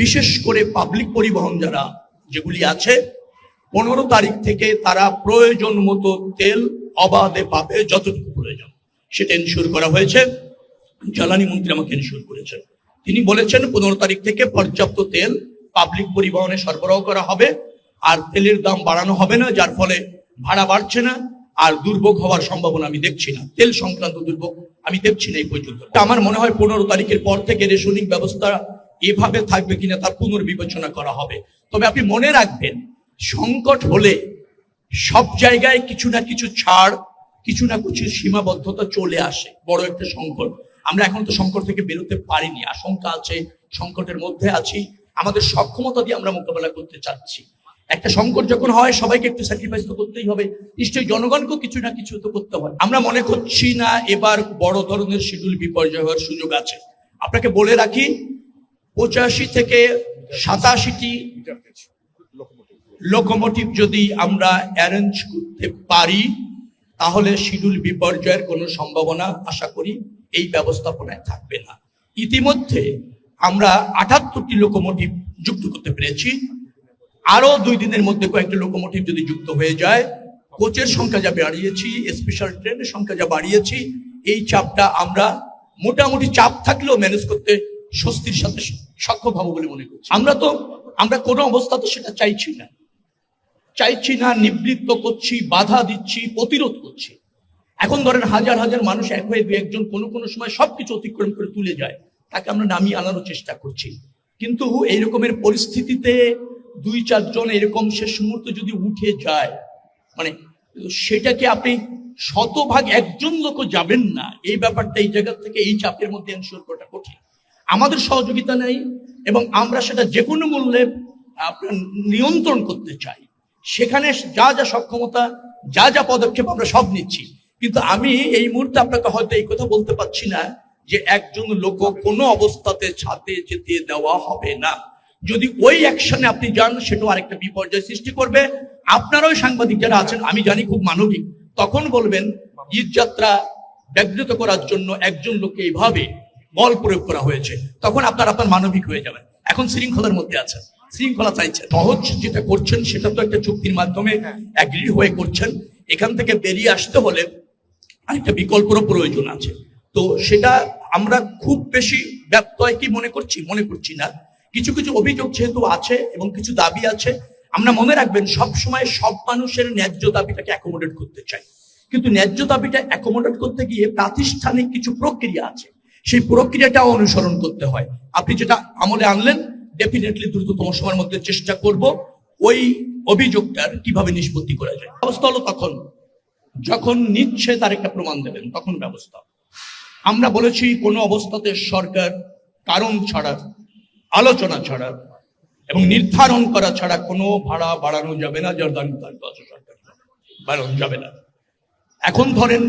বিশেষ করে পাবলিক পরিবহন যারা যেগুলি আছে 15 তারিখ থেকে তারা প্রয়োজন মতো তেল অবাধে পাবে, যতটুকু প্রয়োজন সেটা এনশিওর করা হয়েছে। জ্বালানি মন্ত্রী আমাকে এনশিওর করেছেন, তিনি বলেছেন 15 তারিখ থেকে পর্যাপ্ত তেল পাবলিক পরিবহনে সরবরাহ করা হবে, আর তেলের দাম বাড়ানো হবে না, যার ফলে ভাড়া বাড়ছে না, আর দুর্ভোগ হওয়ার সম্ভাবনা আমি দেখছি না। তেল সংক্রান্ত দুর্ভোগ আমি দেখছি না এই পর্যন্ত। আমার মনে হয় 15 তারিখের পর থেকে রেশনিং ব্যবস্থা এভাবে থাকবে কিনা তার পুনর্বিবেচনা করা হবে। তবে আপনি মনে রাখবেন, সংকট হলে সব জায়গায় কিছু না কিছু ছাড়, কিছু না কিছু সীমাবদ্ধতা চলে আসে। বড় একটা সংকট, আমরা এখন তো সংকট থেকে বেরোতে পারিনি, আশঙ্কা আছে, সংকটের মধ্যে আছি, আমাদের সক্ষমতা দিয়ে আমরা মোকাবেলা করতে চাচ্ছি। একটা সংকট যখন হয় সবাইকে একটু স্যাক্রিফাইস তো করতেই হবে, নিশ্চয়ই জনগণকেও কিছু না কিছু তো করতে হয়। আমরা মনে করছি না এবার বড় ধরনের শিডিউল বিপর্যয় হওয়ার সুযোগ আছে। আপনাকে বলে রাখি, 85 থেকে 87টি লোকোমোটিভ যদি আমরা অ্যারেঞ্জ করতে পারি তাহলে শিডিউল বিপর্যয়ের কোনো সম্ভাবনা আশা করি এই ব্যবস্থাপনায় থাকবে না। ইতিমধ্যে আমরা 78টি লোকোমোটিভ যুক্ত করতে পেরেছি, আরো 2 দিনের মধ্যে কয়েকটি লোকোমোটিভ যদি যুক্ত হয়ে যায়, কোচের সংখ্যা যা বাড়িয়েছি, স্পেশাল ট্রেনের সংখ্যা যা বাড়িয়েছি, এই চাপটা আমরা মোটামুটি চাপ থাকলেও ম্যানেজ করতে স্বস্তির সাথে সক্ষম হবো বলে মনে করছি। আমরা কোনো অবস্থাতে সেটা চাইছি না, নিবৃত্ত করছি, বাধা দিচ্ছি, প্রতিরোধ করছি। এখন ধরেন হাজার হাজার মানুষ এক হয়ে 2-1 জন কোনো সময় সবকিছু অতিক্রম করে তুলে যায়, তাকে আমরা নামিয়ে আনারও চেষ্টা করছি। কিন্তু এই রকমের পরিস্থিতিতে 2-4 জন এরকম শেষ মুহূর্তে যদি উঠে যায়, মানে সেটাকে আপনি শতভাগ একজন লোকও যাবেন না, এই ব্যাপারটা এই জায়গা থেকে এই চাপের মধ্যে এনশিওর করাটা কঠিন। আমাদের সহযোগিতা নেই এবং আমরা সেটা যে কোনো মূল্যে আপনার নিয়ন্ত্রণ করতে চাই। সেখানে যা যা সক্ষমতা, যা যা পদক্ষেপ আমরা সব নিচ্ছি। কিন্তু আমি এই মুহূর্তে আপনাকে হয়তো এই কথা বলতে পারছি না যে একজন লোক কোনো অবস্থাতে ছাদে যেতে দেওয়া হবে না। যদি ওই অ্যাকশনে আপনি যান, সেটাও আরেকটা বিপর্যয় সৃষ্টি করবে। আপনারাও সাংবাদিক যারা আছেন, আমি জানি খুব মানবিক, তখন বলবেন ঈদযাত্রা ব্যাঘ্রিত করার জন্য একজন লোককে এইভাবে বল প্রয়োগ করা হয়েছে, তখন আপনার মানবিক হয়ে যাবেন। এখন শৃঙ্খলার মধ্যে আছেন, শৃঙ্খলা চাইছেন। সহজ যেটা করছেন সেটা তো একটা চুক্তির মাধ্যমে অ্যাগ্রি হয়ে করছেন। এখান থেকে বেরিয়ে আসতে হলে আরেকটা বিকল্পেরও প্রয়োজন আছে। তো সেটা আমরা খুব বেশি ব্যত্যয় কি মনে করছি না। কিছু কিছু অভিযোগ যেহেতু আছে এবং কিছু দাবি আছে, আমরা মনে রাখবেন সব সময় সব মানুষের ন্যায্য দাবিটাকে অ্যাকোমোডেট করতে চাই, কিন্তু ন্যায্য দাবিটা অ্যাকোমোডেট করতে গিয়ে প্রাতিষ্ঠানিক কিছু প্রক্রিয়া আছে, সেই প্রক্রিয়াটাও অনুসরণ করতে হয়। আপনি যেটা আমলে আনলেন, ডেফিনেটলি দ্রুততম সময়ের মধ্যে চেষ্টা করব ওই অভিযোগটার কিভাবে নিষ্পত্তি করা যায়। ব্যবস্থা হলো তখন যখন নিচ্ছে তার একটা প্রমাণ দেবেন, তখন ব্যবস্থা। আমরা বলেছি কোনো অবস্থাতে সরকার কারণ ছাড়া, আলোচনা ছাড়া এবং নির্ধারণ করা ছাড়া কোনো ভাড়া বাড়ানো যাবে না, যার দাবি সরকার বাড়ানো যাবে না। এখন ধরেন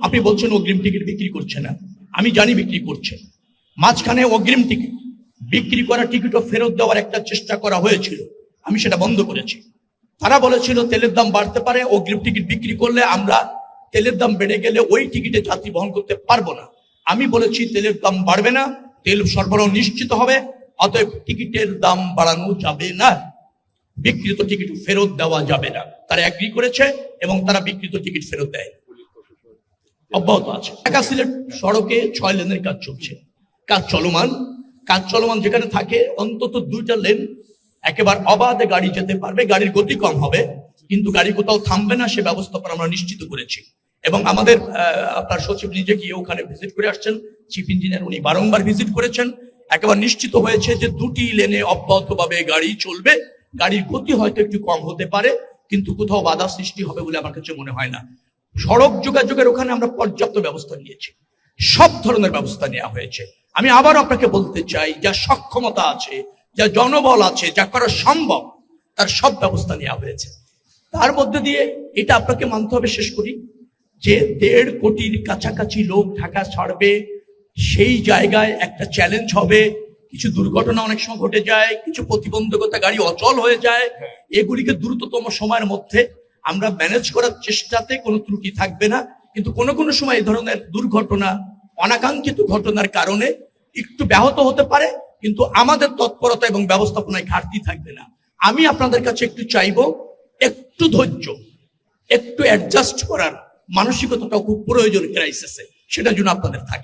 আপনি বলছেন অগ্রিম টিকিট বিক্রি করছে না, আমি জানি বিক্রি করছে। মাঝখানে অগ্রিম টিকিট বিক্রি করা টিকিটও ফেরত দেওয়ার একটা চেষ্টা করা হয়েছিল, আমি সেটা বন্ধ করেছি। তারা বলেছিল তেলের দাম বাড়তে পারে, অগ্রিম টিকিট বিক্রি করলে আমরা তেলের দাম বেড়ে গেলে ওই টিকিটে যাত্রী বহন করতে পারবো না। আমি বলেছি তেলের দাম বাড়বে না, তেল সরবরাহ নিশ্চিত হবে, অতএব টিকিটের দাম বাড়ানো যাবে না, বিক্রিত টিকিট ফেরত দেওয়া যাবে না। তারা এগ্রি করেছে এবং তারা বিক্রিত টিকিট ফেরত দেয়, অব্যাহত আছে। ঢাকা সিলেট সড়কে 6 লেনের কাজ চলছে, কাজ চলমান যেখানে থাকে অন্তত 2টা লেন একেবারে অবাধে গাড়ি যেতে পারবে, গাড়ির গতি কম হবে কিন্তু গাড়ি কোথাও থামবে না, সে ব্যবস্থাপনা আমরা নিশ্চিত করেছি। এবং আমাদের আপনার সচিব নিজে গিয়ে ওখানে ভিজিট করে আসছেন, চিফ ইঞ্জিনিয়ার উনি বারংবার ভিজিট করেছেন। একেবারে নিশ্চিত হয়েছে যে 2টি লেনে অব্যাহতভাবে গাড়ি চলবে, গাড়ির গতি হয়তো একটু কম হতে পারে কিন্তু কোথাও বাধা সৃষ্টি হবে বলে আমার কাছে মনে হয় না। সড়ক যোগাযোগের ওখানে আমরা পর্যাপ্ত ব্যবস্থা নিয়েছি, সব ধরনের ব্যবস্থা নেওয়া হয়েছে। আমি আবার আপনাকে বলতে চাই, যা সক্ষমতা আছে, যা জনবল আছে, যা করা সম্ভব, তার সব ব্যবস্থা নেওয়া হয়েছে। তার মধ্যে দিয়ে এটা আপনাকে মানতে হবে, শেষ করি, যে 1.5 কোটির কাছাকাছি লোক ঢাকা ছাড়বে, সেই জায়গায় একটা চ্যালেঞ্জ হবে। কিছু দুর্ঘটনা অনেক সময় ঘটে যায়, কিছু প্রতিবন্ধকতা, গাড়ি অচল হয়ে যায়, এগুলিকে দ্রুততম সময়ের মধ্যে আমরা ম্যানেজ করার চেষ্টাতে কোনো ত্রুটি থাকবে না। কিন্তু কোনো সময় এই ধরনের দুর্ঘটনা, অনাকাঙ্ক্ষিত ঘটনার কারণে একটু ব্যাহত হতে পারে, কিন্তু আমাদের তৎপরতা এবং ব্যবস্থাপনায় ঘাটতি থাকবে না। আমি আপনাদের কাছে একটু চাইবো, একটু ধৈর্য, একটু অ্যাডজাস্ট করার মানসিকতাটাও খুব প্রয়োজন ক্রাইসিসে, সেটার জন্য আপনাদের থাকে।